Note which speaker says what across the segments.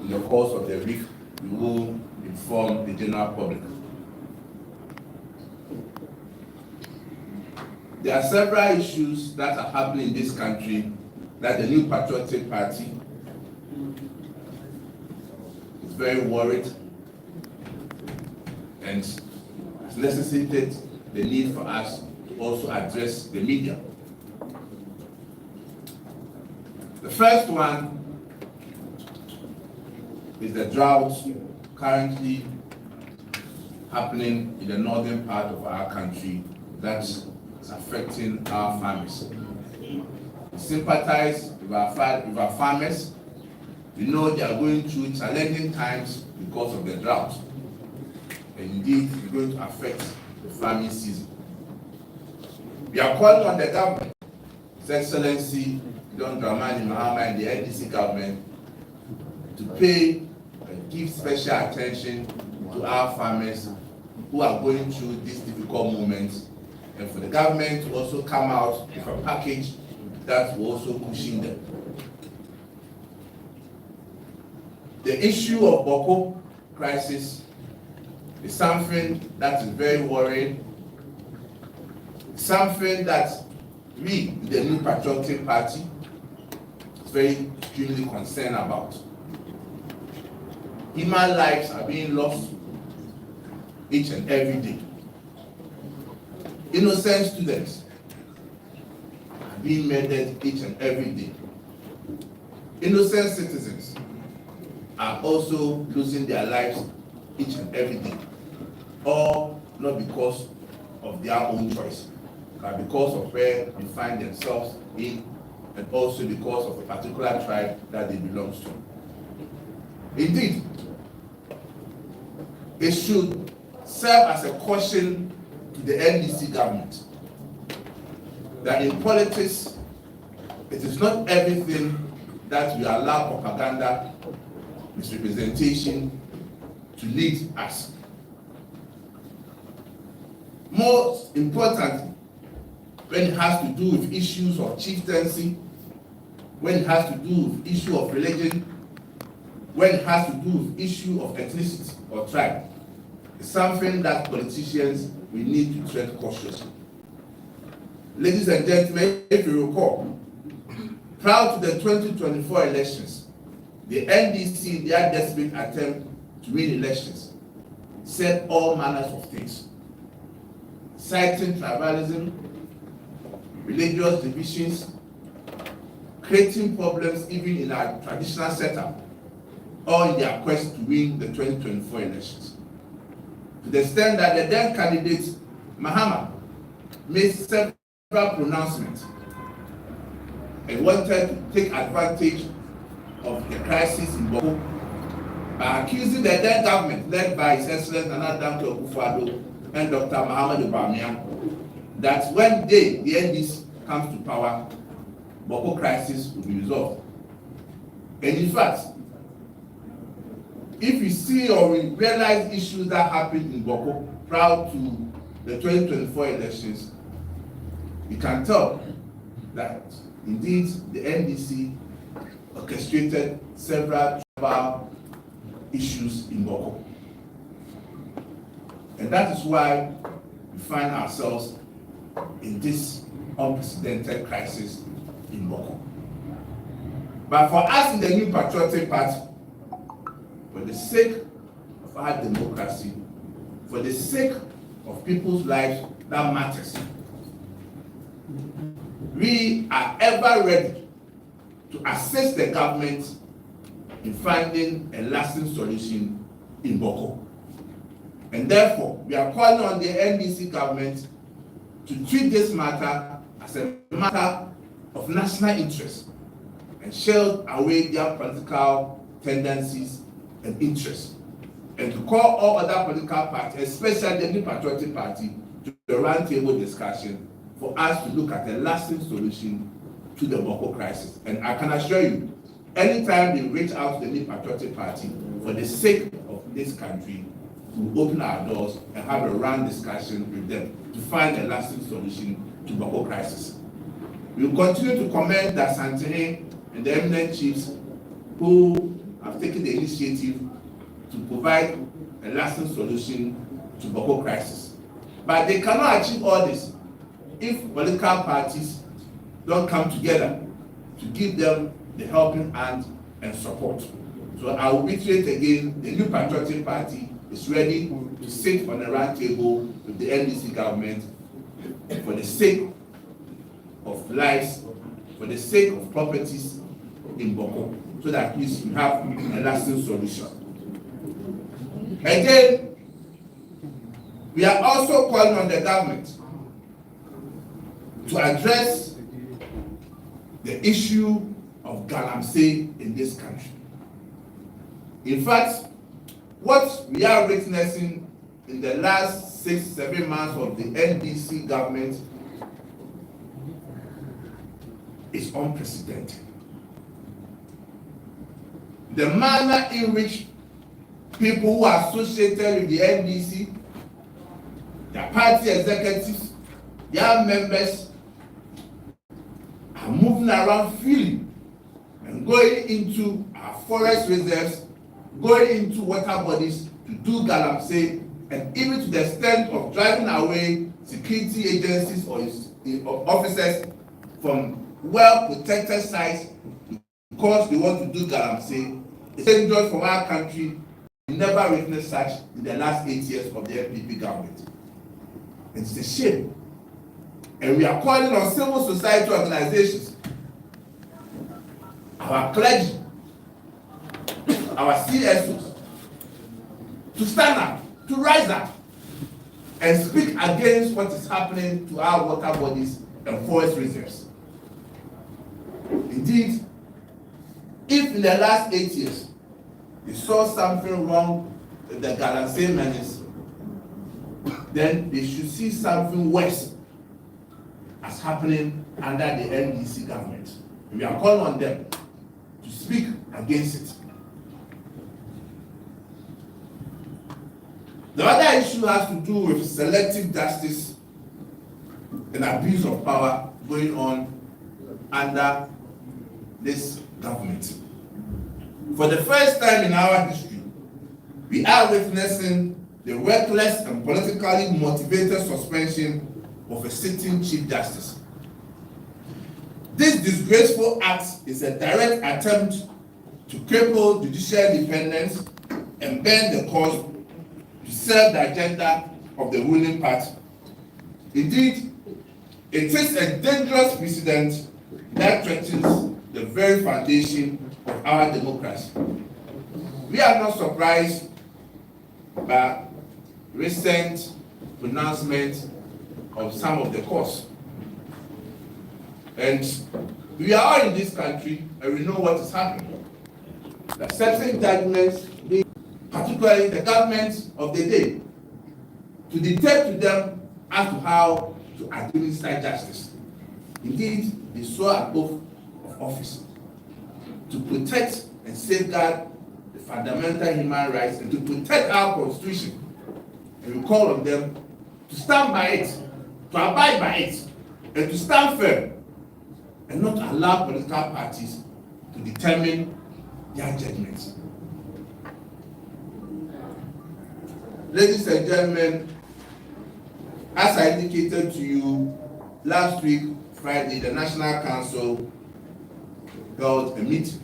Speaker 1: in the course of the week, we will inform the general public. There are several issues that are happening in this country that the New Patriotic Party is very worried and has necessitated the need for us to also address the media. The first one is the drought currently happening in the northern part of our country that is affecting our farmers. We sympathize with our farmers. We know they are going through challenging times because of the drought. And indeed, it's going to affect the farming season. We are calling on the government, His Excellency John Dramani Mahama and the NDC government, to pay and give special attention to our farmers who are going through these difficult moments, and for the government to also come out with a package that will also cushion them. The issue of Boko crisis is something that is very worrying, something that we, the New Patriotic Party, is very extremely concerned about. Human lives are being lost each and every day. Innocent students are being murdered each and every day. Innocent citizens are also losing their lives each and every day. All not because of their own choice, but because of where they find themselves in, and also because of a particular tribe that they belong to. Indeed, it should serve as a caution to the NDC government that in politics, it is not everything that we allow propaganda, misrepresentation to lead us. Most importantly, when it has to do with issues of chieftaincy, when it has to do with issue of religion, when it has to do with issue of ethnicity or tribe, it's something that politicians we need to tread cautiously. Ladies and gentlemen, if you recall, prior to the 2024 elections, the NDC, in their desperate attempt to win elections, said all manners of things, citing tribalism, religious divisions, creating problems even in our traditional setup, all in their quest to win the 2024 elections. To the extent that the then candidate, Mahama, made several pronouncements and wanted to take advantage of the crisis in Boko by accusing the then government, led by His Excellency Nana Dankwa Akufo-Addo and Dr. Muhammadu Bawumia, that when the NDC comes to power, Boko crisis will be resolved. And in fact, if we see or we realize issues that happened in Boko prior to the 2024 elections, we can tell that indeed the NDC orchestrated several tribal issues in Boko. And that is why we find ourselves in this unprecedented crisis in Boko. But for us in the New Patriotic Party, for the sake of our democracy, for the sake of people's lives that matters, we are ever ready to assist the government in finding a lasting solution in Boko. And therefore, we are calling on the NDC government to treat this matter as a matter of national interest and shield away their political tendencies and interests, and to call all other political parties, especially the New Patriotic Party, to the roundtable discussion for us to look at a lasting solution to the Boko crisis. And I can assure you, anytime they reach out to the New Patriotic Party for the sake of this country, we will open our doors and have a round discussion with them to find a lasting solution to the Boko crisis. We will continue to commend the Santini and the eminent chiefs who have taken the initiative to provide a lasting solution to Boko crisis. But they cannot achieve all this if political parties don't come together to give them the helping hand and support. So I will reiterate again, the New Patriotic Party is ready to sit on a round table with the NDC government for the sake of lives, for the sake of properties in Boko, so that at least we have a lasting solution. Again, we are also calling on the government to address the issue of galamsey in this country. In fact, what we are witnessing in the last 6-7 months of the NDC government is unprecedented. The manner in which people who are associated with the NDC, their party executives, their members are moving around freely and going into our forest reserves, going into water bodies to do galamsey, and even to the extent of driving away security agencies or officers from well-protected sites because they want to do galamsey. It's dangerous for our country. We never witnessed such in the last 8 years of the NPP government. It's a shame. And we are calling on civil society organizations, our clergy, our CSOs, to stand up, to rise up, and speak against what is happening to our water bodies and forest reserves. Indeed, if in the last 8 years you saw something wrong with the galamsey menace, then they should see something worse as happening under the NDC government. We are calling on them to speak against it. The other issue has to do with selective justice and abuse of power going on under this government. For the first time in our history, we are witnessing the reckless and politically motivated suspension of a sitting Chief Justice. This disgraceful act is a direct attempt to cripple judicial independence and bend the course to serve the agenda of the ruling party. Indeed, it is a dangerous precedent that threatens the very foundation of our democracy. We are not surprised by recent pronouncements of some of the courts. And we are all in this country and we know what is happening. The certain judgments, particularly the government of the day, to dictate to them as to how to administer justice. Indeed, they saw an oath of office to protect and safeguard the fundamental human rights and to protect our constitution. And we call on them to stand by it, to abide by it, and to stand firm, and not allow political parties to determine their judgments. Ladies and gentlemen, as I indicated to you last week, Friday, the National Council held a meeting.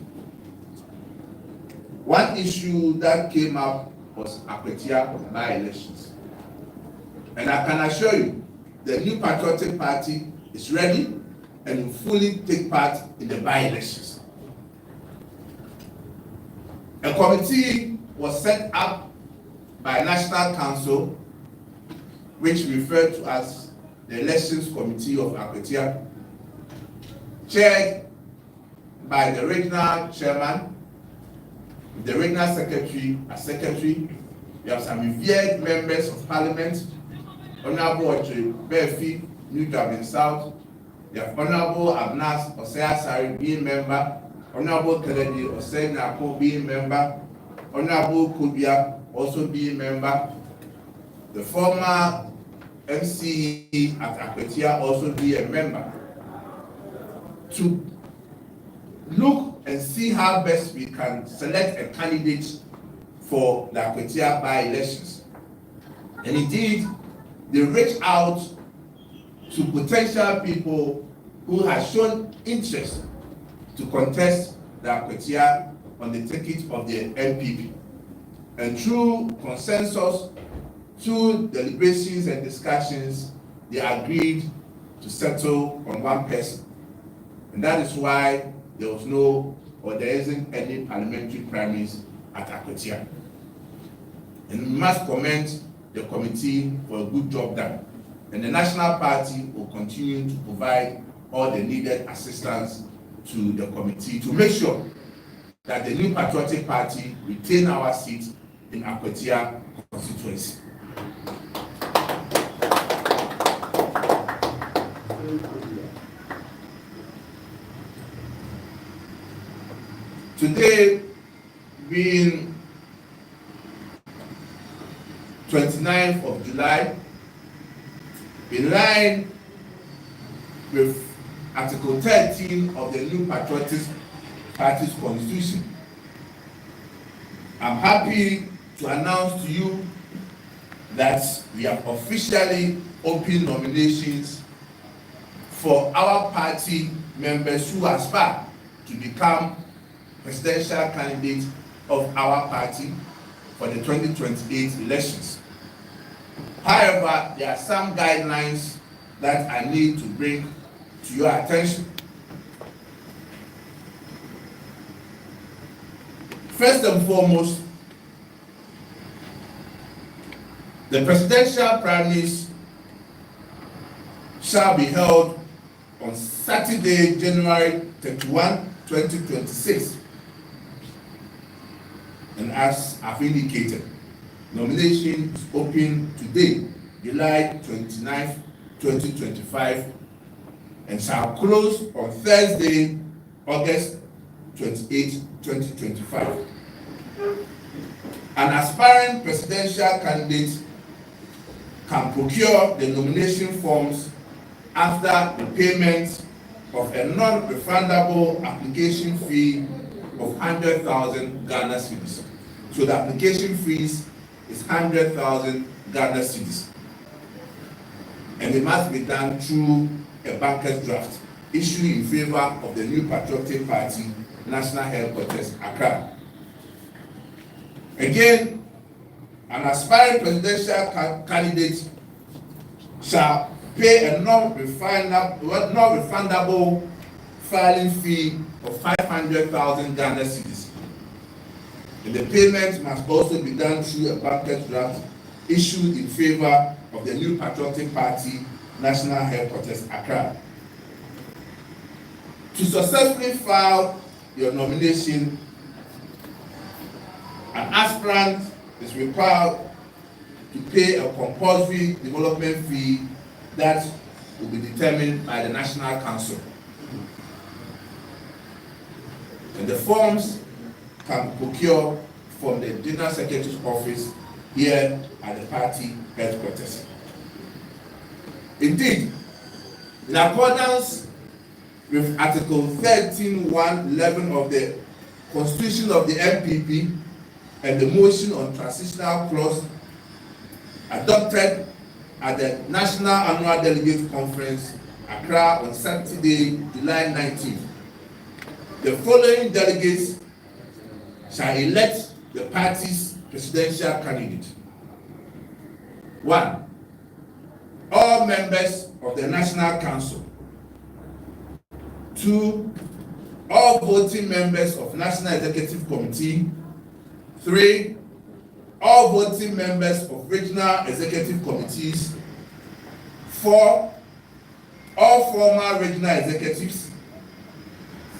Speaker 1: One issue that came up was Akwetia by-elections. And I can assure you, the New Patriotic Party is ready and will fully take part in the by-elections. A committee was set up by National Council, which referred to as the Elections Committee of Akwetia, chaired by the regional chairman, the regional secretary as secretary. We have some revered members of parliament, Honorable Oche Befi, New Dublin South. We have Honorable Abnas Osei being member, Honorable Kennedy Osei Nako being member, Honorable Kubia also being member, the former MCE at Akwetia also be a member, to look and see how best we can select a candidate for the Akwatia by-elections. And indeed, they reached out to potential people who have shown interest to contest the Akwatia on the ticket of the NPP. And through consensus, through deliberations and discussions, they agreed to settle on one person. And that is why there was no, or there isn't any parliamentary primaries at Akwatia. And we must commend the committee for a good job done. And the National Party will continue to provide all the needed assistance to the committee to make sure that the New Patriotic Party retain our seat in Akwatia constituency. Today, being 29th of July, in line with Article 13 of the New Patriotic Party's Constitution, I'm happy to announce to you that we have officially opened nominations for our party members who aspire to become presidential candidates of our party for the 2028 elections. However, there are some guidelines that I need to bring to your attention. First and foremost, the presidential primaries shall be held on Saturday, January 31, 2026. And as I've indicated, nomination is open today, July 29th, 2025, and shall close on Thursday, August 28, 2025. An aspiring presidential candidate can procure the nomination forms after the payment of a non-refundable application fee of 100,000 Ghana cedis. So the application fees is 100,000 Ghana cedis. And it must be done through a banker's draft issued in favor of the New Patriotic Party, National Headquarters, Accra. Again, an aspiring presidential candidate shall pay a non-refundable filing fee of 500,000 Ghana cedis. And the payment must also be done through a banker's draft issued in favor of the New Patriotic Party, National Headquarters, Accra. To successfully file your nomination, an aspirant is required to pay a compulsory development fee that will be determined by the National Council. And the forms can procure from the General Secretary's office here at the party headquarters. Indeed, in accordance with Article 13(1)(11) of the Constitution of the NPP and the motion on transitional clause adopted at the National Annual Delegate Conference, Accra, on Saturday, July 19th, the following delegates shall elect the party's presidential candidate. 1. All members of the National Council. 2. All voting members of National Executive Committee. 3. All voting members of regional executive committees. 4. All former regional executives.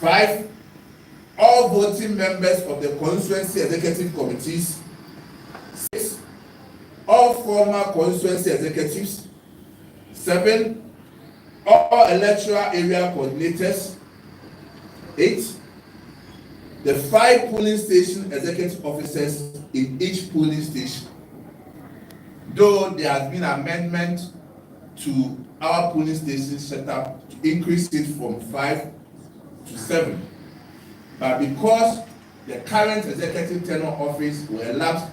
Speaker 1: 5. All voting members of the constituency executive committees. 6. All former constituency executives. 7. All electoral area coordinators. 8. The 5 polling station executive officers in each polling station. Though there has been amendment to our polling station setup to increase it from 5 to 7. But because the current executive tenure office will elapse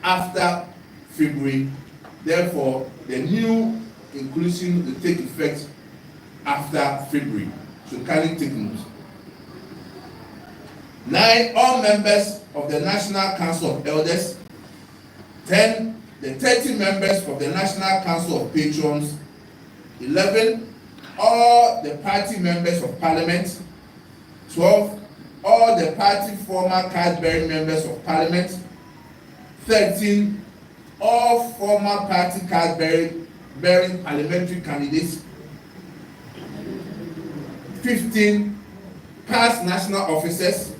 Speaker 1: after February, therefore the new inclusion will take effect after February. So kindly take note. 9. All members of the National Council of Elders. 10. The 30 members of the National Council of Patrons. 11. All the party members of Parliament. 12. All the party former card-bearing members of Parliament. 13. All former party card-bearing parliamentary candidates. 15. Past national officers.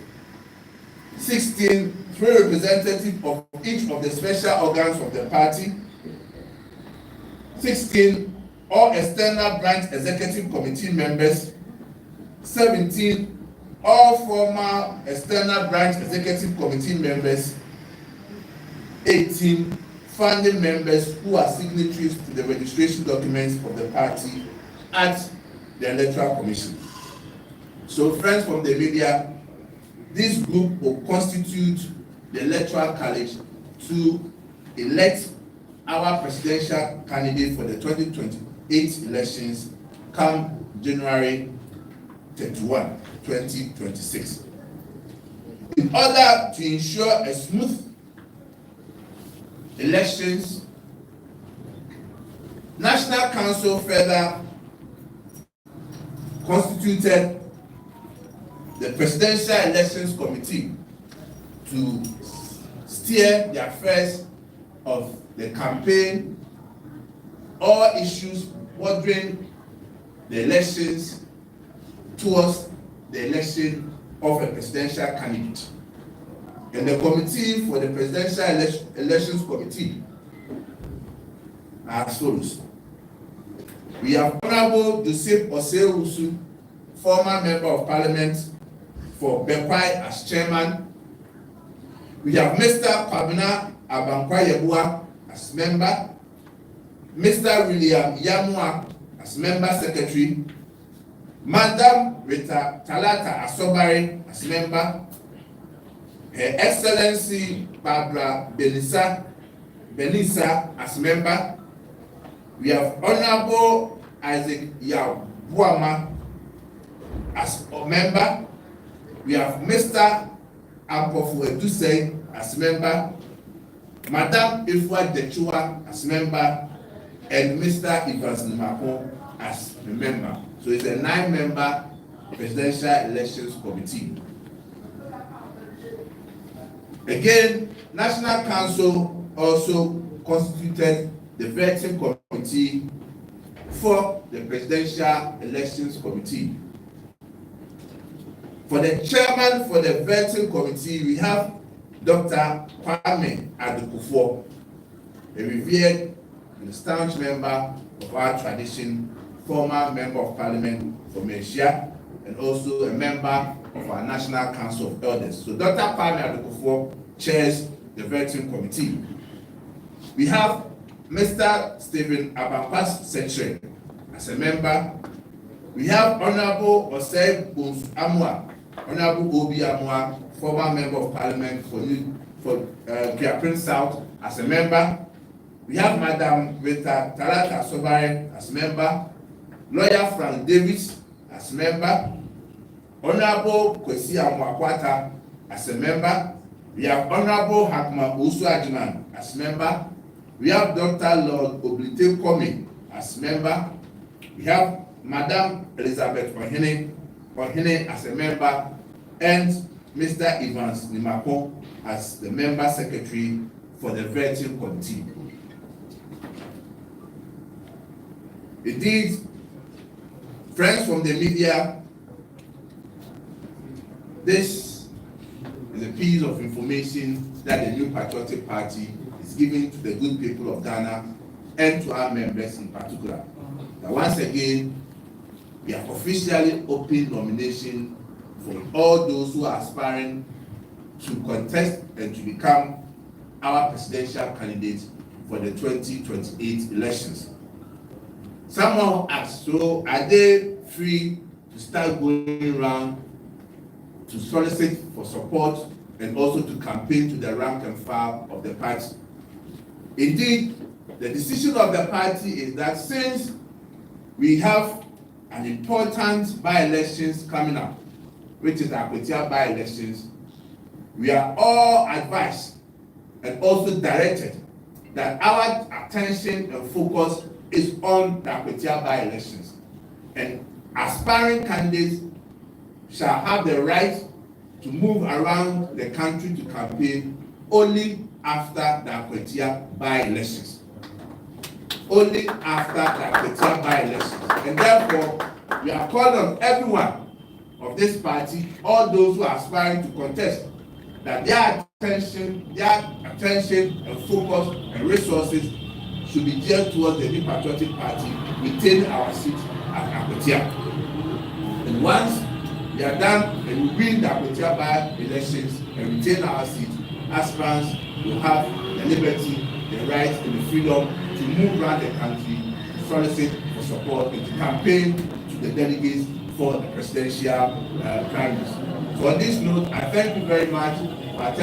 Speaker 1: 16. 3 representatives of each of the special organs of the party. 16. All external branch executive committee members. 17. All former external branch executive committee members. 18. Founding members who are signatories to the registration documents of the party at the Electoral Commission. So, friends from the media, this group will constitute the Electoral College to elect our presidential candidate for the 2028 elections come January 31, 2026. In order to ensure a smooth elections, National Council further constituted the Presidential Elections Committee to steer the affairs of the campaign, all issues bordering the elections towards the election of a presidential candidate. And the committee for the Presidential Elections Committee are as follows. We have Honorable Joseph Osei-Rusu, former Member of Parliament for Bekwai as chairman. We have Mr. Kwabena Abankwah-Yeboah as member, Mr. William Yamua as member secretary, Madam Rita Talata Asobare as member, Her Excellency Barbara Benisa as member. We have Honorable Isaac Yabuama as a member. We have Mr. Ampofu Edusei as member, Madam Ifwa Dechua as member, and Mr. Evans Nimako as a member. So it's a 9-member Presidential Elections Committee. Again, National Council also constituted the vetting committee for the Presidential Elections Committee. For the chairman for the vetting committee, we have Dr. Kwame Adukufo, a revered and staunch member of our tradition, former member of Parliament for Malaysia, and also a member of our National Council of Elders. So Dr. Kwame Adukufo chairs the vetting committee. We have Mr. Stephen Abampas Century as a member. We have Honorable Osei Amwa, Honorable Obi Amwa, former member of Parliament for Prince South as a member. We have Madam Rita Talata Asobare as member, Lawyer Frank Davis as member, Honorable Kwesi Amwakwata as a member. We have Honorable Hakma Usu Ajiman as member. We have Dr. Lord Oblite Komi as member. We have Madam Elizabeth Ohene as a member, and Mr. Evans Nimako as the member secretary for the vetting committee. Indeed, friends from the media, this is a piece of information that the New Patriotic Party is giving to the good people of Ghana and to our members in particular. That once again, we have officially opened nomination for all those who are aspiring to contest and to become our presidential candidate for the 2028 elections. Someone asked, so are they free to start going around to solicit for support and also to campaign to the rank and file of the party. Indeed, the decision of the party is that since we have an important by-elections coming up, which is the Akwetia by-elections, we are all advised and also directed that our attention and focus is on the Akwetia by-elections. And aspiring candidates shall have the right to move around the country to campaign only after the Akwetia by-elections. Only after the Akwetia by-elections. And therefore, we are called on everyone of this party, all those who are aspiring to contest, that their attention and focus and resources should be geared towards the New Patriotic Party, retain our seat at Akwetia. And once we are done and we win the Akwetia by-elections and retain our seat, aspirants will have the liberty, the right, and the freedom to move around the country, to solicit for support, and to campaign to the delegates for the presidential primaries. So on this note, I thank you very much for attending.